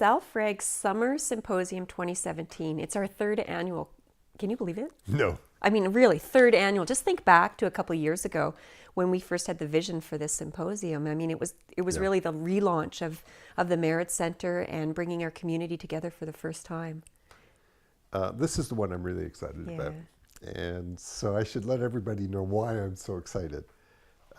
Self-Reg Summer Symposium 2017. It's our third annual. Can you believe it? No. I mean, really, third annual. Just think back to a couple of years ago when we first had the vision for this symposium. I mean, it was really the relaunch of the MEHRIT Centre and bringing our community together for the first time. This is the one I'm really excited about. And so I should let everybody know why I'm so excited.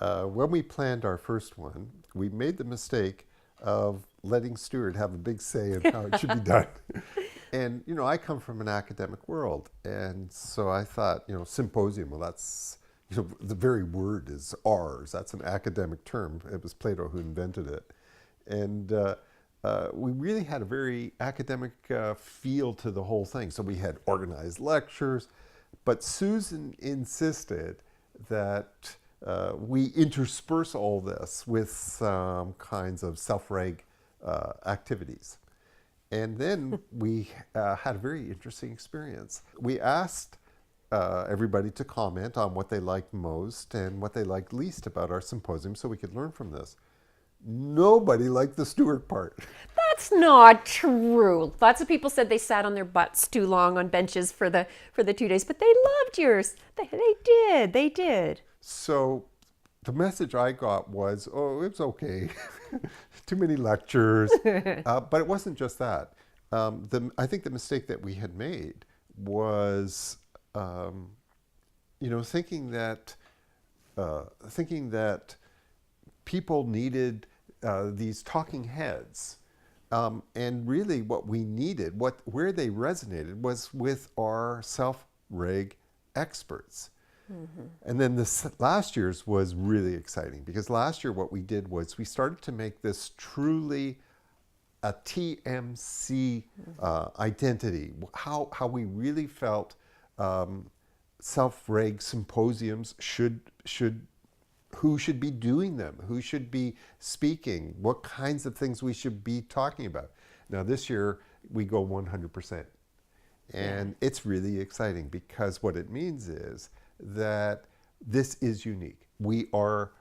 When we planned our first one, we made the mistake of letting Stuart have a big say in how it should be done. And, you know, I come from an academic world. And so I thought, you know, symposium, well, that's, you know, the very word is ours. That's an academic term. It was Plato who invented it. And we really had a very academic feel to the whole thing. So we had organized lectures, but Susan insisted that we intersperse all this with some kinds of self-reg activities. And then we had a very interesting experience. We asked everybody to comment on what they liked most and what they liked least about our symposium so we could learn from this. Nobody liked the Stuart part. That's not true. Lots of people said they sat on their butts too long on benches for the 2 days, but they loved yours. They did. So the message I got was, oh, it's okay. Too many lectures. But it wasn't just that. I think the mistake that we had made was, you know, thinking that people needed these talking heads. And really what we needed, where they resonated was with our self-reg experts. Mm-hmm. And then this last year's was really exciting because last year what we did was we started to make this truly a TMC identity, how we really felt self-reg symposiums who should be doing them, who should be speaking, what kinds of things we should be talking about. Now this year we go 100%. And it's really exciting because what it means is that this is unique. We are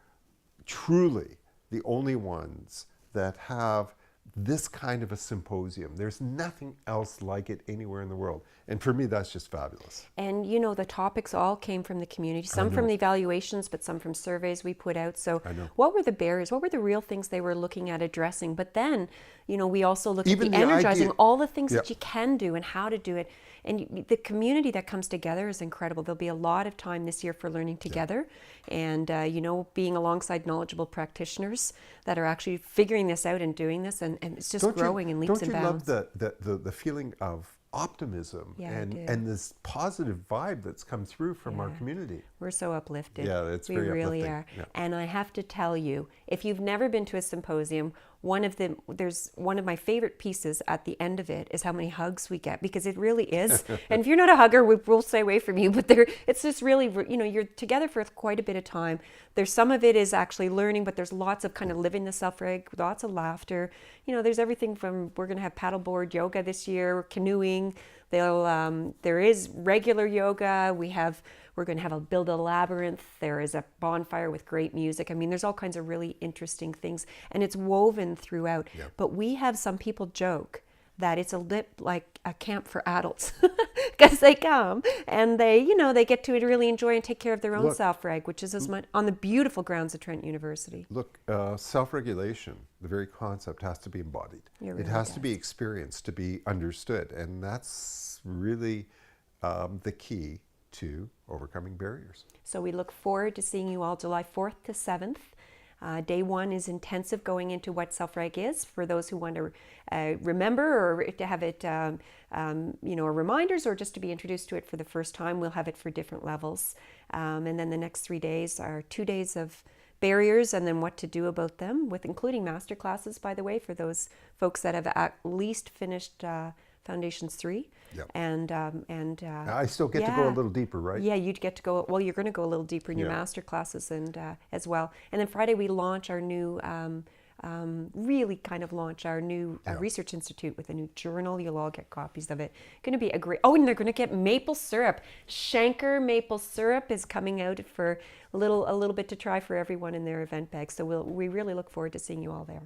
truly the only ones that have this kind of a symposium. There's nothing else like it anywhere in the world. And for me, that's just fabulous. And you know, the topics all came from the community, some from the evaluations, but some from surveys we put out. So what were the barriers? What were the real things they were looking at addressing? But then, you know, we also looked at the energizing, all the things that you can do and how to do it. And the community that comes together is incredible. There'll be a lot of time this year for learning together and, you know, being alongside knowledgeable practitioners that are actually figuring this out and doing this. And it's just growing in leaps and bounds. Don't you love the feeling of optimism and this positive vibe that's come through from our community? We're so uplifted. Yeah, it's very uplifting. We really are. Yeah. And I have to tell you, if you've never been to a symposium, one of my favorite pieces at the end of it is how many hugs we get, because it really is. And if you're not a hugger, we'll stay away from you. But it's just really, you know, you're together for quite a bit of time. There's some of it is actually learning, but there's lots of kind of living the self-reg, lots of laughter. You know, there's everything from, we're going to have paddleboard yoga this year, canoeing. There is regular yoga. We're going to build a labyrinth. There is a bonfire with great music. I mean, there's all kinds of really interesting things, and it's woven throughout. Yeah. But we have some people joke that it's like a camp for adults because they come and they get to really enjoy and take care of their own self-reg, which is as much on the beautiful grounds of Trent University. Look, self-regulation, the very concept has to be embodied. It has to be experienced to be understood, and that's really the key to overcoming barriers. So we look forward to seeing you all July 4th to 7th. Day one is intensive, going into what self-reg is for those who want to remember or to have it, you know, reminders, or just to be introduced to it for the first time. We'll have it for different levels. And then the next 3 days are 2 days of barriers and then what to do about them, with including master classes, by the way, for those folks that have at least finished Foundations 3. Yep. And I still get to go a little deeper, right? Yeah, you'd get to go, well, you're going to go a little deeper in your master classes and as well. And then Friday we launch our new, really kind of launch our new research institute with a new journal. You'll all get copies of it. Going to be a great, and they're going to get maple syrup. Shanker maple syrup is coming out for a little bit to try for everyone in their event bag. So we really look forward to seeing you all there.